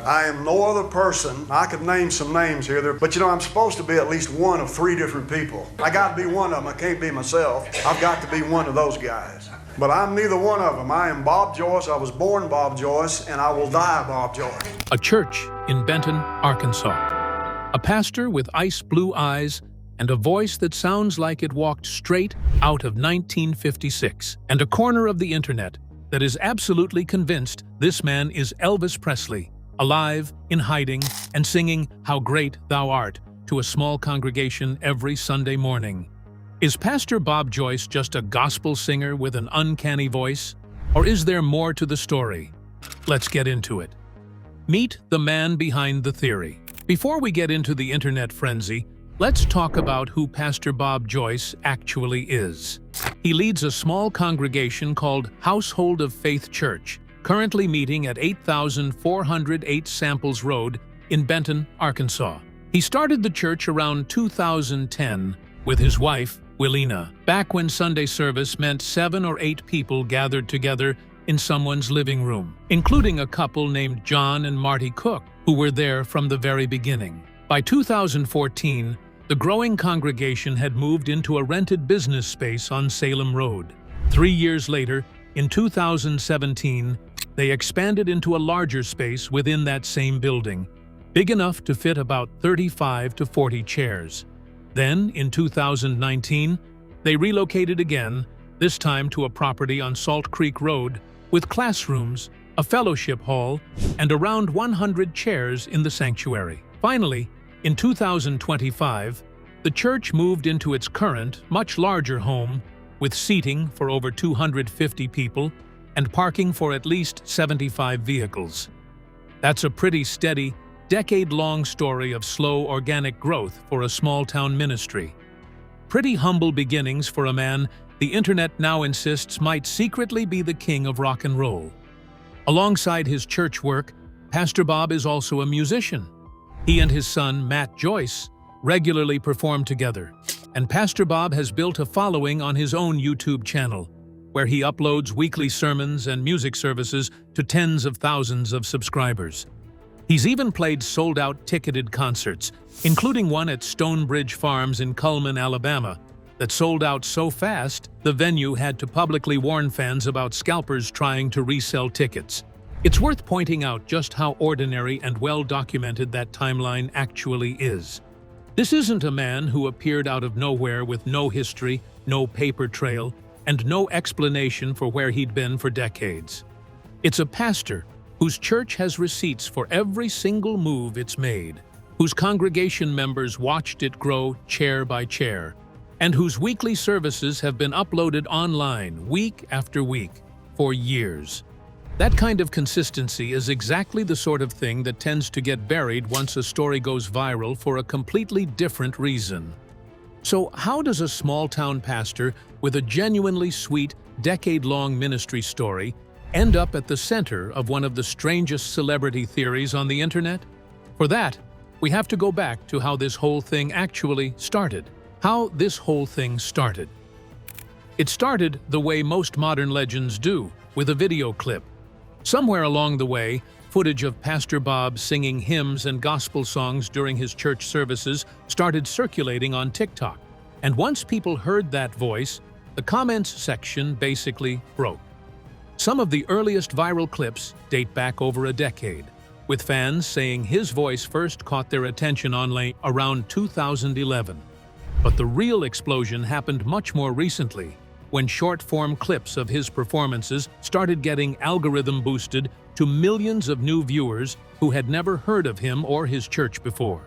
I am no other person. I could name some names here, but I'm supposed to be at least one of three different people. I got to be one of them. I can't be myself. I've got to be one of those guys. But I'm neither one of them. I am Bob Joyce. I was born Bob Joyce, and I will die Bob Joyce. A church in Benton, Arkansas. A pastor with ice blue eyes and a voice that sounds like it walked straight out of 1956. And a corner of the internet that is absolutely convinced this man is Elvis Presley, alive, in hiding, and singing "How Great Thou Art" to a small congregation every Sunday morning. Is Pastor Bob Joyce just a gospel singer with an uncanny voice? Or is there more to the story? Let's get into it. Meet the man behind the theory. Before we get into the internet frenzy, let's talk about who Pastor Bob Joyce actually is. He leads a small congregation called Household of Faith Church, currently meeting at 8408 Samples Road in Benton, Arkansas. He started the church around 2010 with his wife, Willina, back when Sunday service meant 7 or 8 people gathered together in someone's living room, including a couple named John and Marty Cook, who were there from the very beginning. By 2014, the growing congregation had moved into a rented business space on Salem Road. 3 years later, in 2017, they expanded into a larger space within that same building, big enough to fit about 35 to 40 chairs. Then, in 2019, they relocated again, this time to a property on Salt Creek Road, with classrooms, a fellowship hall, and around 100 chairs in the sanctuary. Finally, in 2025, the church moved into its current, much larger home, with seating for over 250 people and parking for at least 75 vehicles. That's a pretty steady, decade-long story of slow organic growth for a small-town ministry. Pretty humble beginnings for a man the internet now insists might secretly be the king of rock and roll. Alongside his church work, Pastor Bob is also a musician. He and his son, Matt Joyce, regularly perform together, and Pastor Bob has built a following on his own YouTube channel, where he uploads weekly sermons and music services to tens of thousands of subscribers. He's even played sold-out ticketed concerts, including one at Stonebridge Farms in Cullman, Alabama, that sold out so fast the venue had to publicly warn fans about scalpers trying to resell tickets. It's worth pointing out just how ordinary and well-documented that timeline actually is. This isn't a man who appeared out of nowhere with no history, no paper trail, and no explanation for where he'd been for decades. It's a pastor whose church has receipts for every single move it's made, whose congregation members watched it grow chair by chair, and whose weekly services have been uploaded online week after week for years. That kind of consistency is exactly the sort of thing that tends to get buried once a story goes viral for a completely different reason. So how does a small-town pastor with a genuinely sweet, decade-long ministry story end up at the center of one of the strangest celebrity theories on the internet? For that, we have to go back to how this whole thing actually started. It started the way most modern legends do, with a video clip. Somewhere along the way, footage of Pastor Bob singing hymns and gospel songs during his church services started circulating on TikTok. And once people heard that voice, the comments section basically broke. Some of the earliest viral clips date back over a decade, with fans saying his voice first caught their attention online around 2011. But the real explosion happened much more recently, when short-form clips of his performances started getting algorithm-boosted to millions of new viewers who had never heard of him or his church before.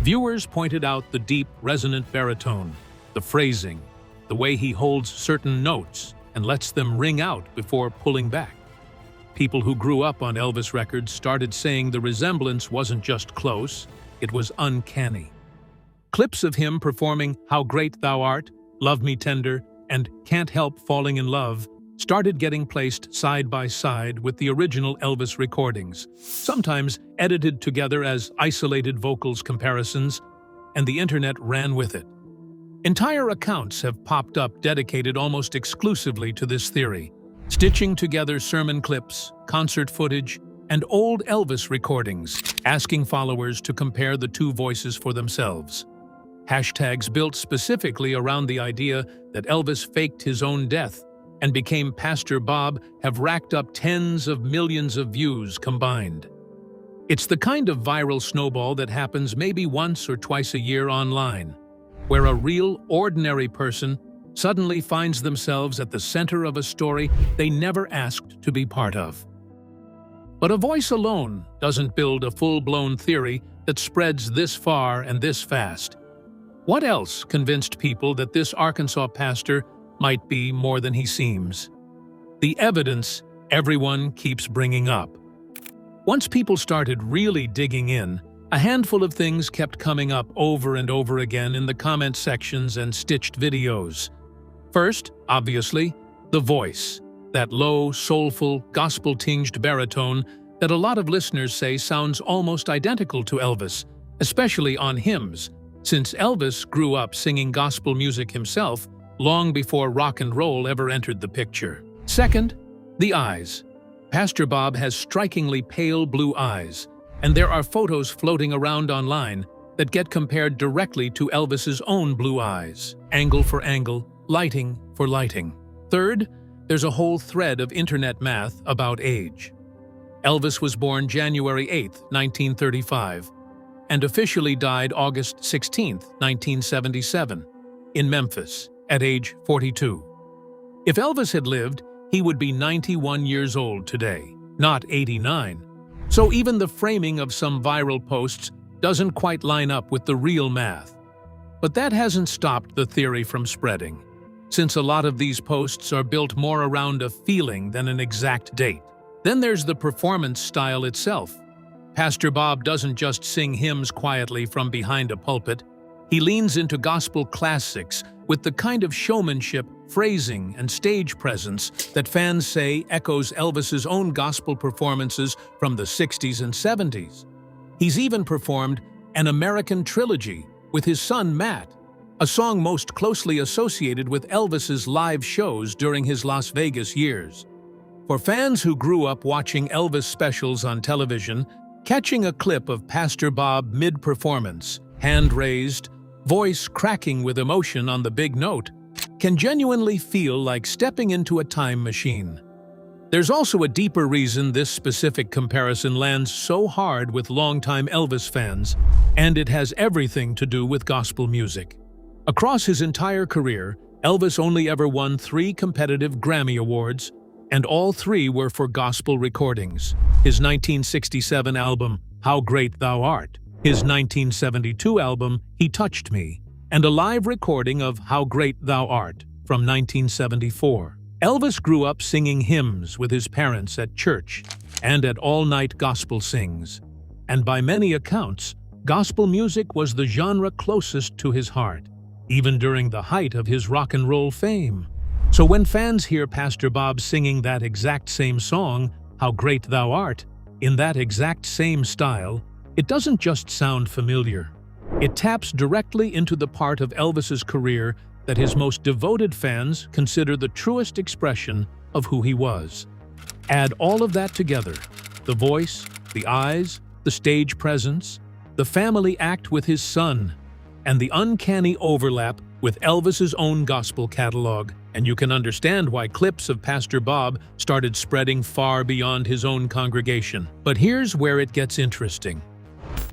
Viewers pointed out the deep, resonant baritone, the phrasing, the way he holds certain notes and lets them ring out before pulling back. People who grew up on Elvis records started saying the resemblance wasn't just close, it was uncanny. Clips of him performing "How Great Thou Art," "Love Me Tender," and "Can't Help Falling in Love" started getting placed side by side with the original Elvis recordings, sometimes edited together as isolated vocals comparisons, and the internet ran with it. Entire accounts have popped up dedicated almost exclusively to this theory, stitching together sermon clips, concert footage, and old Elvis recordings, asking followers to compare the two voices for themselves. Hashtags built specifically around the idea that Elvis faked his own death and became Pastor Bob have racked up tens of millions of views combined. It's the kind of viral snowball that happens maybe once or twice a year online, where a real, ordinary person suddenly finds themselves at the center of a story they never asked to be part of. But a voice alone doesn't build a full-blown theory that spreads this far and this fast. What else convinced people that this Arkansas pastor might be more than he seems? The evidence everyone keeps bringing up. Once people started really digging in, a handful of things kept coming up over and over again in the comment sections and stitched videos. First, obviously, the voice. That low, soulful, gospel-tinged baritone that a lot of listeners say sounds almost identical to Elvis, especially on hymns, since Elvis grew up singing gospel music himself long before rock and roll ever entered the picture. Second, the eyes. Pastor Bob has strikingly pale blue eyes, and there are photos floating around online that get compared directly to Elvis's own blue eyes, angle for angle, lighting for lighting. Third, there's a whole thread of internet math about age. Elvis was born January 8, 1935, and officially died August 16, 1977, in Memphis, at age 42. If Elvis had lived, he would be 91 years old today, not 89. So even the framing of some viral posts doesn't quite line up with the real math. But that hasn't stopped the theory from spreading, since a lot of these posts are built more around a feeling than an exact date. Then there's the performance style itself. Pastor Bob doesn't just sing hymns quietly from behind a pulpit. He leans into gospel classics with the kind of showmanship, phrasing, and stage presence that fans say echoes Elvis's own gospel performances from the 60s and 70s. He's even performed An American Trilogy with his son Matt, a song most closely associated with Elvis's live shows during his Las Vegas years. For fans who grew up watching Elvis specials on television, catching a clip of Pastor Bob mid-performance, hand raised, voice cracking with emotion on the big note, can genuinely feel like stepping into a time machine. There's also a deeper reason this specific comparison lands so hard with longtime Elvis fans, and it has everything to do with gospel music. Across his entire career, Elvis only ever won 3 competitive Grammy Awards, and all 3 were for gospel recordings. His 1967 album, How Great Thou Art, his 1972 album, He Touched Me, and a live recording of How Great Thou Art from 1974. Elvis grew up singing hymns with his parents at church and at all-night gospel sings, and by many accounts, gospel music was the genre closest to his heart, even during the height of his rock and roll fame. So when fans hear Pastor Bob singing that exact same song, How Great Thou Art, in that exact same style, it doesn't just sound familiar. It taps directly into the part of Elvis's career that his most devoted fans consider the truest expression of who he was. Add all of that together, the voice, the eyes, the stage presence, the family act with his son, and the uncanny overlap with Elvis's own gospel catalog, and you can understand why clips of Pastor Bob started spreading far beyond his own congregation. But here's where it gets interesting.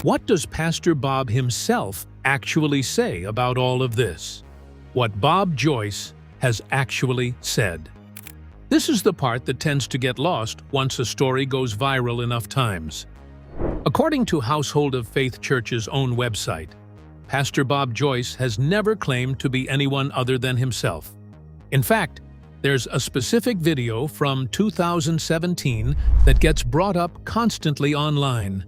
What does Pastor Bob himself actually say about all of this? What Bob Joyce has actually said. This is the part that tends to get lost once a story goes viral enough times. According to Household of Faith Church's own website, Pastor Bob Joyce has never claimed to be anyone other than himself. In fact, there's a specific video from 2017 that gets brought up constantly online.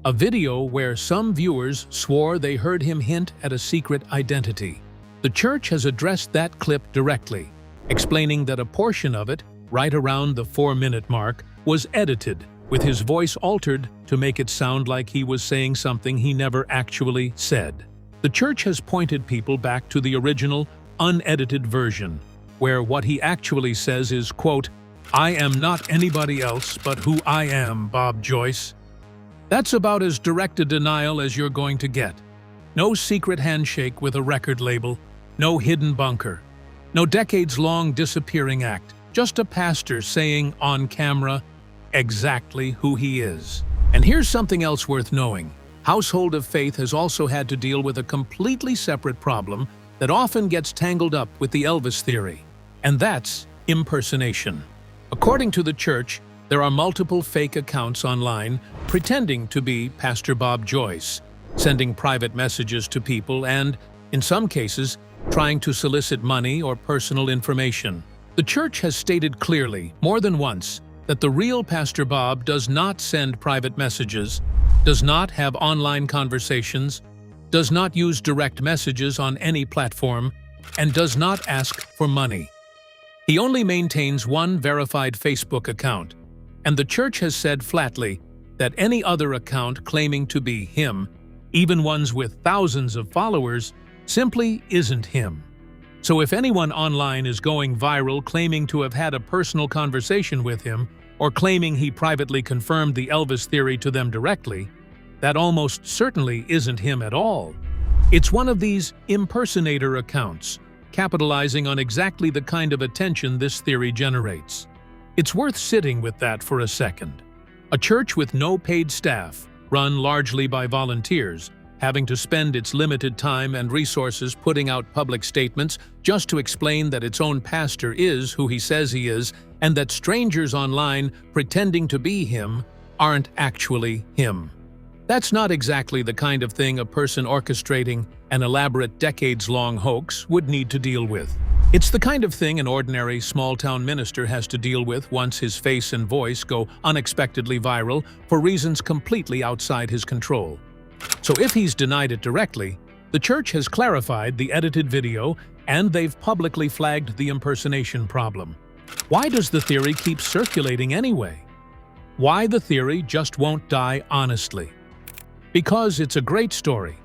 A video where some viewers swore they heard him hint at a secret identity. The church has addressed that clip directly, explaining that a portion of it, right around the 4-minute mark, was edited, with his voice altered to make it sound like he was saying something he never actually said. The church has pointed people back to the original, unedited version, where what he actually says is, quote, "I am not anybody else but who I am, Bob Joyce." That's about as direct a denial as you're going to get. No secret handshake with a record label, no hidden bunker, no decades-long disappearing act, just a pastor saying on camera exactly who he is. And here's something else worth knowing. Household of Faith has also had to deal with a completely separate problem that often gets tangled up with the Elvis theory, and that's impersonation. According to the church, there are multiple fake accounts online pretending to be Pastor Bob Joyce, sending private messages to people and, in some cases, trying to solicit money or personal information. The church has stated clearly, more than once, that the real Pastor Bob does not send private messages, does not have online conversations, does not use direct messages on any platform, and does not ask for money. He only maintains one verified Facebook account, and the church has said flatly that any other account claiming to be him, even ones with thousands of followers, simply isn't him. So if anyone online is going viral claiming to have had a personal conversation with him, or claiming he privately confirmed the Elvis theory to them directly, that almost certainly isn't him at all. It's one of these impersonator accounts, capitalizing on exactly the kind of attention this theory generates. It's worth sitting with that for a second. A church with no paid staff, run largely by volunteers, having to spend its limited time and resources putting out public statements just to explain that its own pastor is who he says he is, and that strangers online pretending to be him aren't actually him. That's not exactly the kind of thing a person orchestrating an elaborate decades-long hoax would need to deal with. It's the kind of thing an ordinary small-town minister has to deal with once his face and voice go unexpectedly viral for reasons completely outside his control. So if he's denied it directly, the church has clarified the edited video and they've publicly flagged the impersonation problem. Why does the theory keep circulating anyway? Why the theory just won't die honestly? Because it's a great story.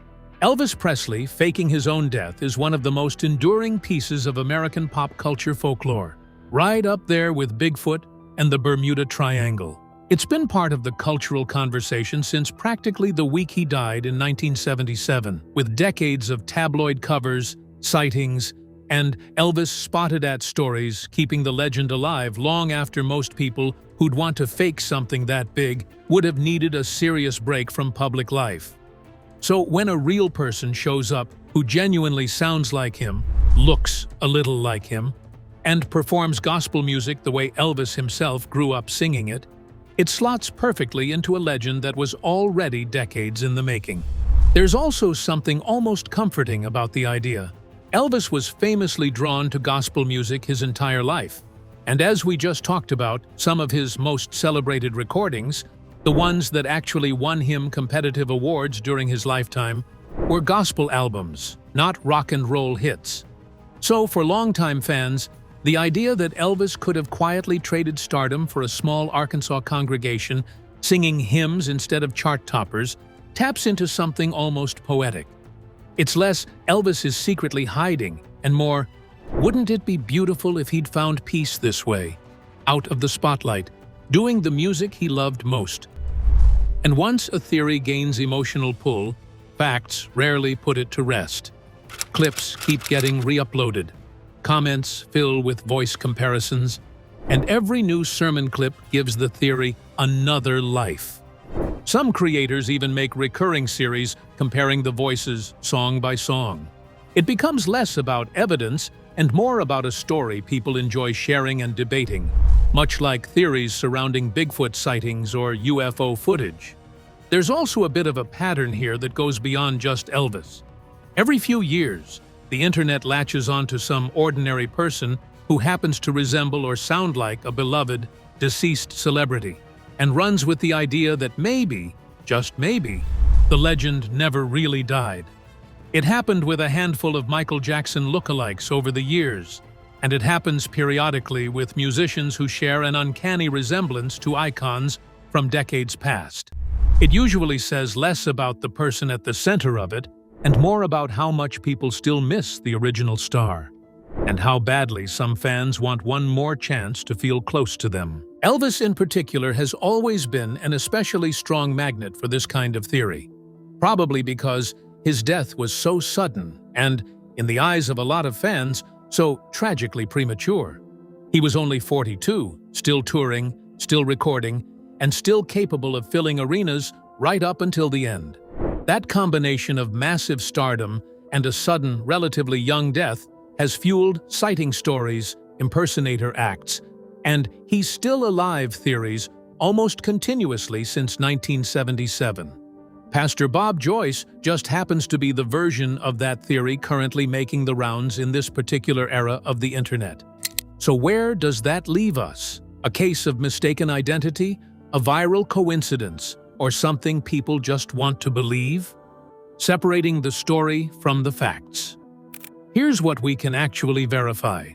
Elvis Presley faking his own death is one of the most enduring pieces of American pop culture folklore, right up there with Bigfoot and the Bermuda Triangle. It's been part of the cultural conversation since practically the week he died in 1977, with decades of tabloid covers, sightings, and Elvis spotted at stories keeping the legend alive long after most people who'd want to fake something that big would have needed a serious break from public life. So when a real person shows up who genuinely sounds like him, looks a little like him, and performs gospel music the way Elvis himself grew up singing it, it slots perfectly into a legend that was already decades in the making. There's also something almost comforting about the idea. Elvis was famously drawn to gospel music his entire life, and as we just talked about, some of his most celebrated recordings, the ones that actually won him competitive awards during his lifetime, were gospel albums, not rock and roll hits. So for longtime fans, the idea that Elvis could have quietly traded stardom for a small Arkansas congregation singing hymns instead of chart toppers taps into something almost poetic. It's less Elvis is secretly hiding and more, wouldn't it be beautiful if he'd found peace this way, out of the spotlight, doing the music he loved most. And once a theory gains emotional pull, facts rarely put it to rest. Clips keep getting re-uploaded, comments fill with voice comparisons, and every new sermon clip gives the theory another life. Some creators even make recurring series comparing the voices song by song. It becomes less about evidence and more about a story people enjoy sharing and debating, much like theories surrounding Bigfoot sightings or UFO footage. There's also a bit of a pattern here that goes beyond just Elvis. Every few years, the internet latches onto some ordinary person who happens to resemble or sound like a beloved, deceased celebrity, and runs with the idea that maybe, just maybe, the legend never really died. It happened with a handful of Michael Jackson lookalikes over the years, and it happens periodically with musicians who share an uncanny resemblance to icons from decades past. It usually says less about the person at the center of it and more about how much people still miss the original star. and how badly some fans want one more chance to feel close to them. Elvis in particular has always been an especially strong magnet for this kind of theory, probably because his death was so sudden and, in the eyes of a lot of fans, so tragically premature. He was only 42, still touring, still recording, and still capable of filling arenas right up until the end. That combination of massive stardom and a sudden, relatively young death has fueled sighting stories, impersonator acts, and he's still alive theories almost continuously since 1977. Pastor Bob Joyce just happens to be the version of that theory currently making the rounds in this particular era of the internet. So where does that leave us? A case of mistaken identity? A viral coincidence? Or something people just want to believe? Separating the story from the facts. Here's what we can actually verify.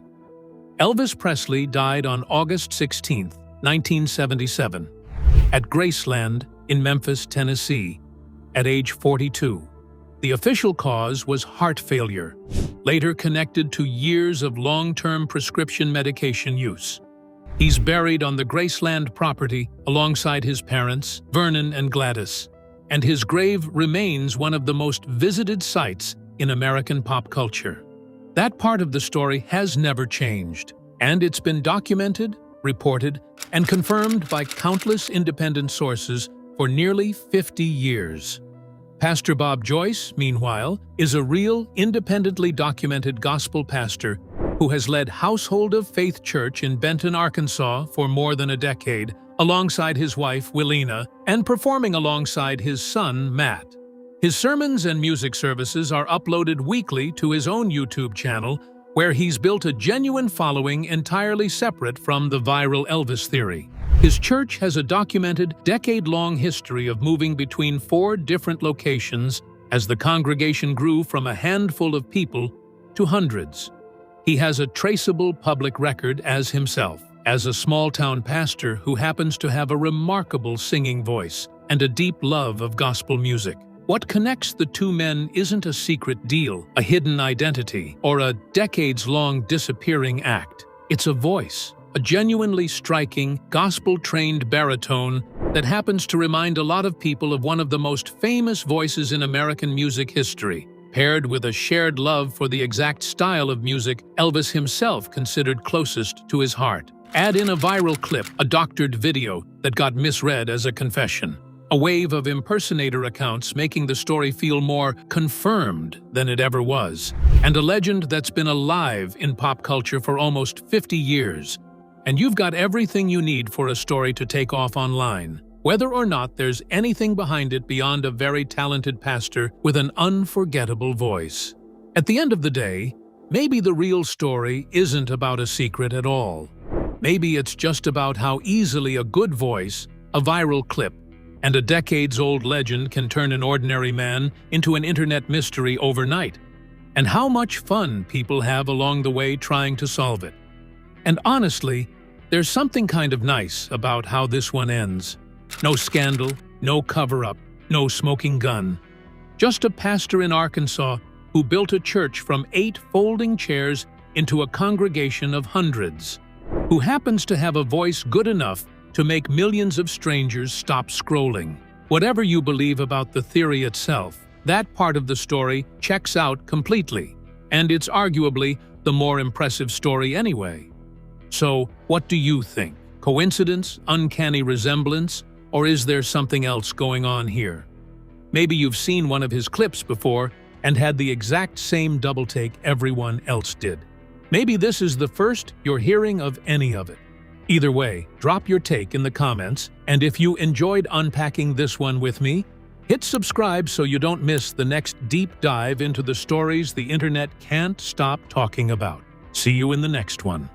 Elvis Presley died on August 16, 1977, at Graceland in Memphis, Tennessee, at age 42. The official cause was heart failure, later connected to years of long-term prescription medication use. He's buried on the Graceland property alongside his parents, Vernon and Gladys, and his grave remains one of the most visited sites in American pop culture. That part of the story has never changed, and it's been documented, reported, and confirmed by countless independent sources for nearly 50 years. Pastor Bob Joyce, meanwhile, is a real, independently documented gospel pastor who has led Household of Faith Church in Benton, Arkansas for more than a decade, alongside his wife, Willina, and performing alongside his son, Matt. His sermons and music services are uploaded weekly to his own YouTube channel, where he's built a genuine following entirely separate from the viral Elvis theory. His church has a documented, decade-long history of moving between 4 different locations as the congregation grew from a handful of people to hundreds. He has a traceable public record as himself, as a small-town pastor who happens to have a remarkable singing voice and a deep love of gospel music. What connects the two men isn't a secret deal, a hidden identity, or a decades-long disappearing act. It's a voice, a genuinely striking, gospel-trained baritone that happens to remind a lot of people of one of the most famous voices in American music history, paired with a shared love for the exact style of music Elvis himself considered closest to his heart. Add in a viral clip, a doctored video that got misread as a confession. A wave of impersonator accounts making the story feel more confirmed than it ever was, and a legend that's been alive in pop culture for almost 50 years. And you've got everything you need for a story to take off online, whether or not there's anything behind it beyond a very talented pastor with an unforgettable voice. At the end of the day, maybe the real story isn't about a secret at all. Maybe it's just about how easily a good voice, a viral clip, and a decades-old legend can turn an ordinary man into an internet mystery overnight, and how much fun people have along the way trying to solve it. And honestly, there's something kind of nice about how this one ends. No scandal, no cover-up, no smoking gun. Just a pastor in Arkansas who built a church from 8 folding chairs into a congregation of hundreds, who happens to have a voice good enough to make millions of strangers stop scrolling. Whatever you believe about the theory itself, that part of the story checks out completely, and it's arguably the more impressive story anyway. So, what do you think? Coincidence? Uncanny resemblance? Or is there something else going on here? Maybe you've seen one of his clips before and had the exact same double take everyone else did. Maybe this is the first you're hearing of any of it. Either way, drop your take in the comments, and if you enjoyed unpacking this one with me, hit subscribe so you don't miss the next deep dive into the stories the internet can't stop talking about. See you in the next one.